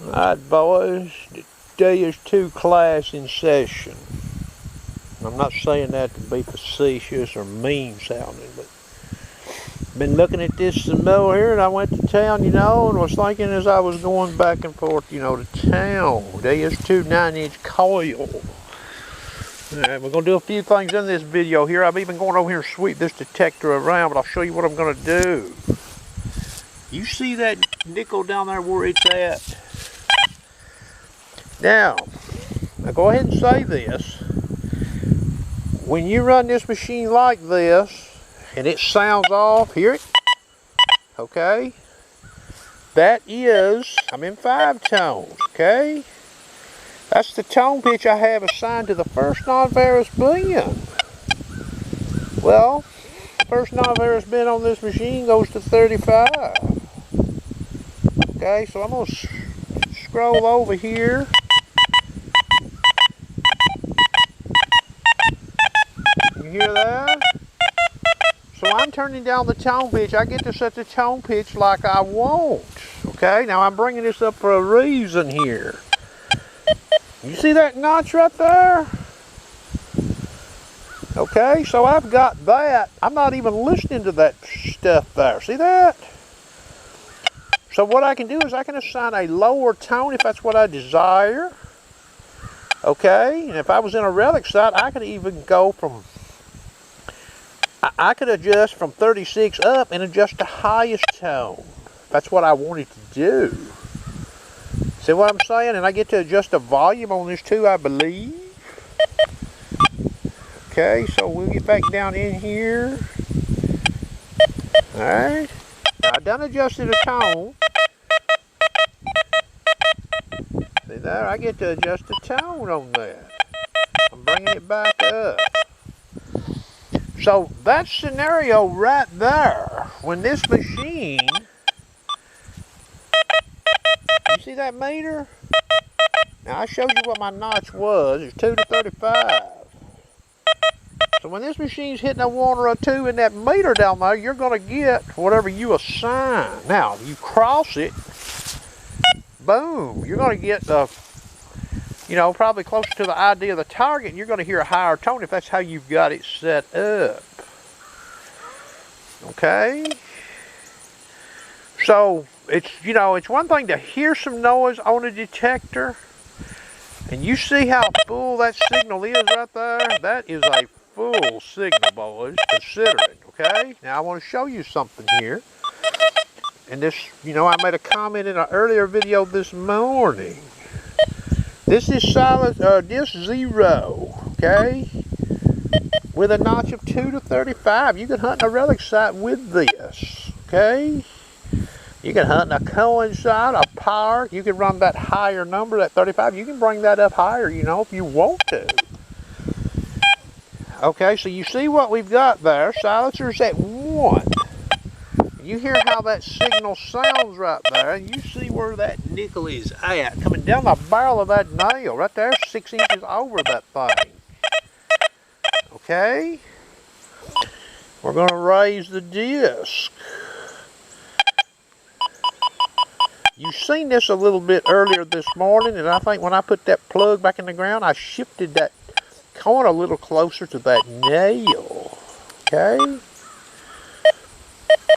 Alright boys, the Deus 2 class in session. I'm not saying that to be facetious or mean sounding, but been looking at this some more here, and I went to town, and was thinking as I was going back and forth, to town. Deus 2 9-inch coil. Alright, we're going to do a few things in this video here. I've even gone over here and sweep this detector around, but I'll show you what I'm going to do. You see that nickel down there where it's at? Now go ahead and say this. When you run this machine like this, and it sounds off, hear it? Okay? That is, I'm in 5 tones, okay? That's the tone pitch I have assigned to the first non-ferrous bend. Well, the first non-ferrous bend on this machine goes to 35. Okay, so I'm going to scroll over here. You hear that? So I'm turning down the tone pitch. I get to set the tone pitch like I want. Okay, now I'm bringing this up for a reason here. You see that notch right there? Okay, so I've got that. I'm not even listening to that stuff there. See that? So what I can do is I can assign a lower tone if that's what I desire. Okay, and if I was in a relic site, I could even go from, I could adjust from 36 up and adjust the highest tone. That's what I wanted to do. See what I'm saying? And I get to adjust the volume on this too, I believe. Okay, so we'll get back down in here. Alright. Now I done adjusted the tone. See there? I get to adjust the tone on that. I'm bringing it back up. So that scenario right there, when this machine, you see that meter? Now I showed you what my notch was. It's 2 to 35. So when this machine's hitting a 1 or a 2 in that meter down there, you're going to get whatever you assign. Now, you cross it, boom, you're going to get the, probably closer to the idea of the target, and you're going to hear a higher tone if that's how you've got it set up. Okay? So, it's one thing to hear some noise on a detector, and you see how full that signal is right there? That is a full signal, boys, consider it, okay? Now, I want to show you something here. And this, I made a comment in an earlier video this morning. This is silent, disc 0, okay? With a notch of 2 to 35. You can hunt in a relic site with this, okay? You can hunt in a coincide, a power. You can run that higher number, that 35. You can bring that up higher, if you want to. Okay, so you see what we've got there. Silencer's at 1. You hear how that signal sounds right there, and you see where that nickel is at. Coming down the barrel of that nail, right there, 6 inches over that thing. Okay? We're going to raise the disc. You've seen this a little bit earlier this morning, and I think when I put that plug back in the ground, I shifted that coin a little closer to that nail. Okay?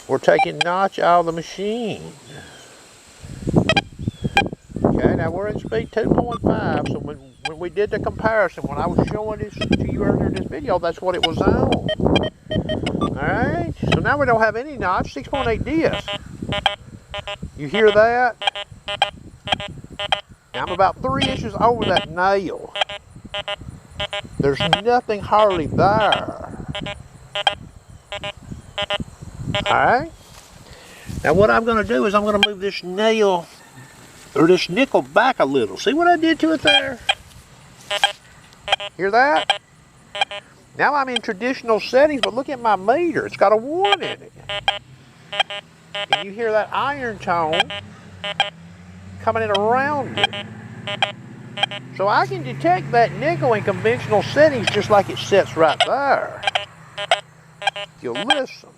We're taking notch out of the machine. Okay, now we're at speed 2.5, so when we did the comparison, when I was showing this to you earlier in this video, that's what it was on. Alright, so now we don't have any notch, 6.8 disc. You hear that? Now I'm about 3 inches over that nail. There's nothing hardly there. Alright? Now what I'm going to do is I'm going to move this nail, or this nickel back a little. See what I did to it there? Hear that? Now I'm in traditional settings, but look at my meter. It's got a 1 in it. And you hear that iron tone coming in around it. So I can detect that nickel in conventional settings just like it sits right there. If you listen.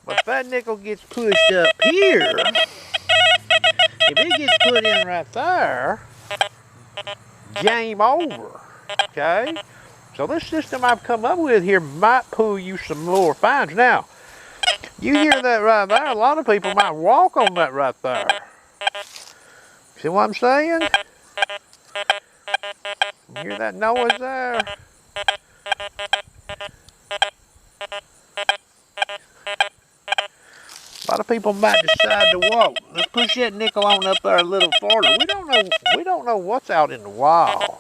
But if that nickel gets pushed up here, if it put in right there, game over, okay? So this system I've come up with here might pull you some more fines. Now, you hear that right there, a lot of people might walk on that right there. See what I'm saying? You hear that noise there? A lot of people might decide to walk. Let's push that nickel on up there a little farther. We don't know what's out in the wild.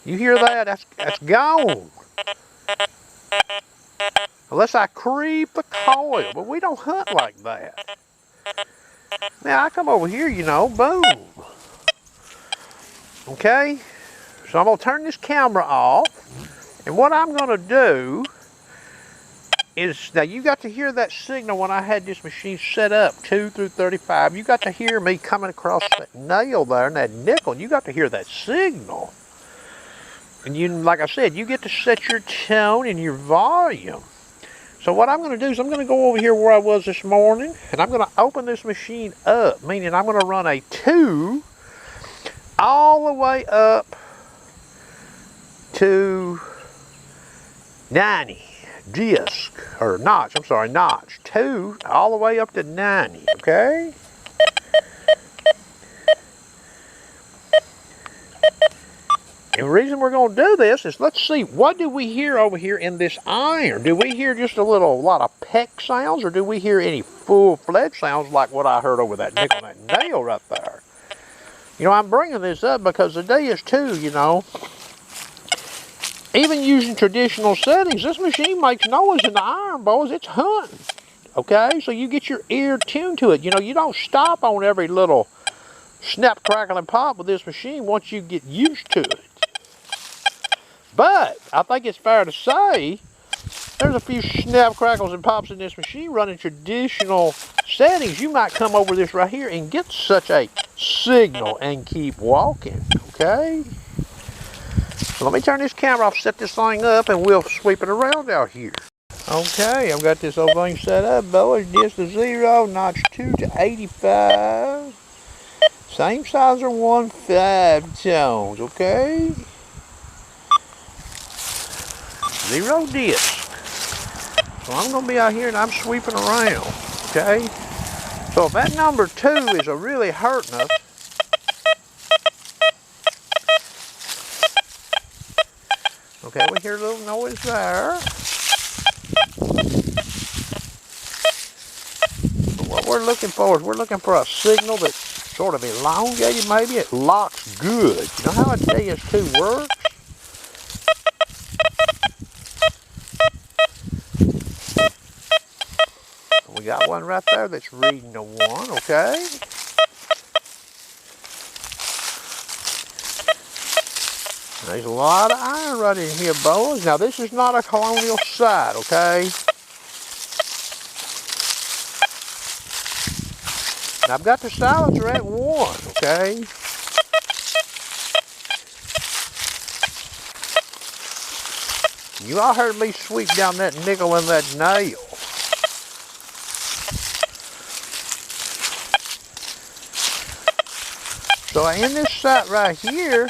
You hear that? That's gone. Unless I creep the coil, but we don't hunt like that. Now I come over here, you know, boom. Okay? So I'm gonna turn this camera off, and what I'm gonna do is, now you got to hear that signal when I had this machine set up 2 through 35. You got to hear me coming across that nail there and that nickel, and you got to hear that signal. And you, like I said, you get to set your tone and your volume. So what I'm going to do is I'm going to go over here where I was this morning, and I'm going to open this machine up, meaning I'm going to run a 2 all the way up to 90 disc, or notch, I'm sorry, notch. 2 all the way up to 90, okay? And the reason we're going to do this is, let's see, what do we hear over here in this iron? Do we hear just a lot of peck sounds, or do we hear any full-fledged sounds like what I heard over that nickel and that nail right there? You know, I'm bringing this up because the Deus too, you know, even using traditional settings, this machine makes noise in the iron, boys. It's hunting, okay? So you get your ear tuned to it. You know, you don't stop on every little snap, crackle, and pop with this machine once you get used to it. But I think it's fair to say there's a few snap, crackles, and pops in this machine running traditional settings. You might come over this right here and get such a signal and keep walking, okay? So let me turn this camera off, set this thing up, and we'll sweep it around out here. Okay, I've got this old thing set up, boys. Disc to 0, notch 2 to 85. Same size or 1/5 tones, okay? 0 disc. So I'm going to be out here and I'm sweeping around, okay? So if that number 2 is really hurting us, okay, we hear a little noise there. But what we're looking for is we're looking for a signal that's sort of elongated, maybe. It locks good. You know how a Deus 2 works? We got one right there that's reading the 1, okay? There's a lot of iron right in here, boys. Now, this is not a colonial sight, okay? Now, I've got the silencer at 1, okay? You all heard me sweep down that nickel and that nail. So in this sight right here,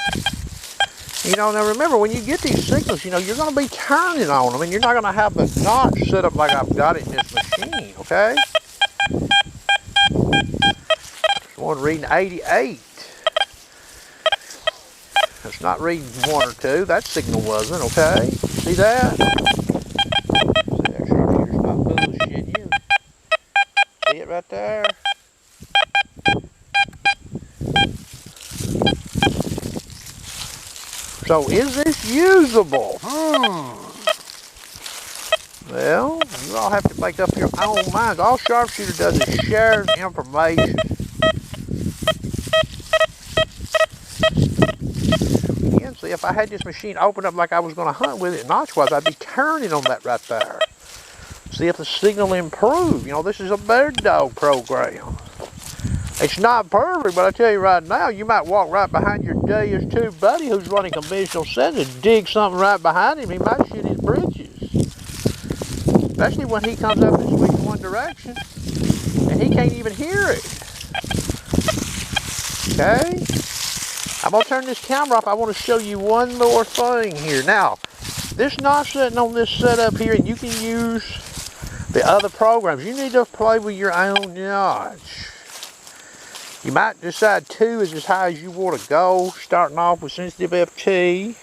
you know, now remember, when you get these signals, you know, you're going to be turning on them, and you're not going to have the notch set up like I've got it in this machine, okay? There's one reading 88. It's not reading 1 or 2. That signal wasn't, okay? See that? See, that sharpshooter's not bullshitting you. See it right there? So, is this usable? Well, you all have to make up your own minds. All Sharpshooter does is shares information. Again, see, if I had this machine open up like I was going to hunt with it notch-wise, I'd be turning on that right there. See if the signal improved. You know, this is a bird dog program. It's not perfect, but I tell you right now, you might walk right behind your Deus 2 buddy who's running conventional settings and dig something right behind him. He might shoot his britches. Especially when he comes up and swings one direction and he can't even hear it. okay? I'm going to turn this camera off. I want to show you one more thing here. Now, this knot's sitting on this setup here, and you can use the other programs. You need to play with your own knots. You might decide 2 is as high as you want to go, starting off with sensitive FT.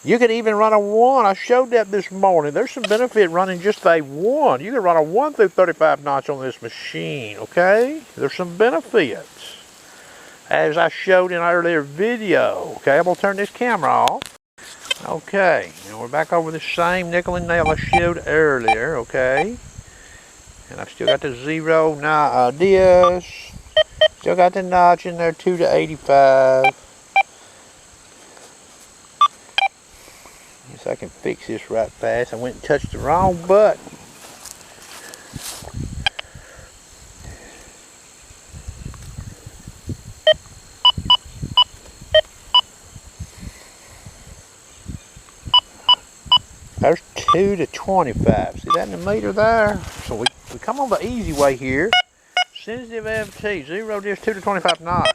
You could even run a 1. I showed that this morning. There's some benefit running just a 1. You can run a 1 through 35 knots on this machine, okay? There's some benefits, as I showed in an earlier video. Okay, I'm going to turn this camera off. Okay, and we're back over the same nickel and nail I showed earlier, okay? And I've still got the 0 Deus. Still got the notch in there, 2 to 85. Guess I can fix this right fast. I went and touched the wrong button. There's 2 to 25. See that in the meter there? So we come on the easy way here. Sensitive FT, 0 Deus, 2 to 25 knots.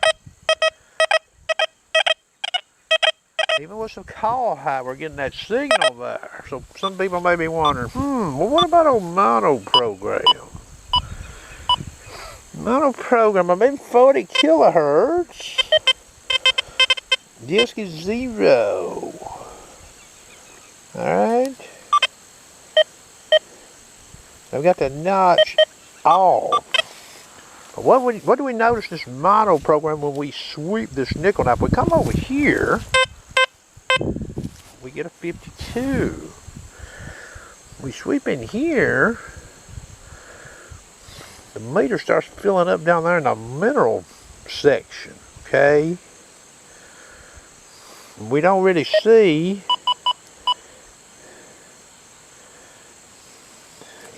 Even with some call height, we're getting that signal there. So some people may be wondering, well, what about a mono program? Mono program, I mean 40 kilohertz. Disc is 0. Alright. I've got the notch off. But what do we notice this mono program when we sweep this nickel? Now if we come over here, we get a 52. We sweep in here, the meter starts filling up down there in the mineral section, okay? We don't really see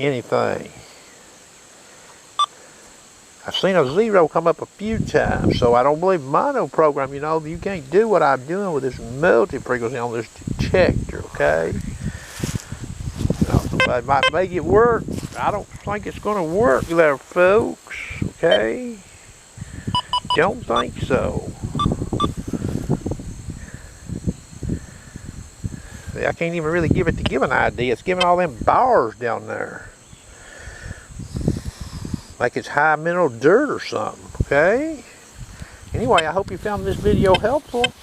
anything. I've seen a 0 come up a few times, so I don't believe mono program, you know, you can't do what I'm doing with this multi-frequency on this detector, okay? I might make it work. I don't think it's going to work there, folks, okay? Don't think so. See, I can't even really give an idea. It's giving all them bars down there. Like it's high mineral dirt or something, okay? Anyway, I hope you found this video helpful.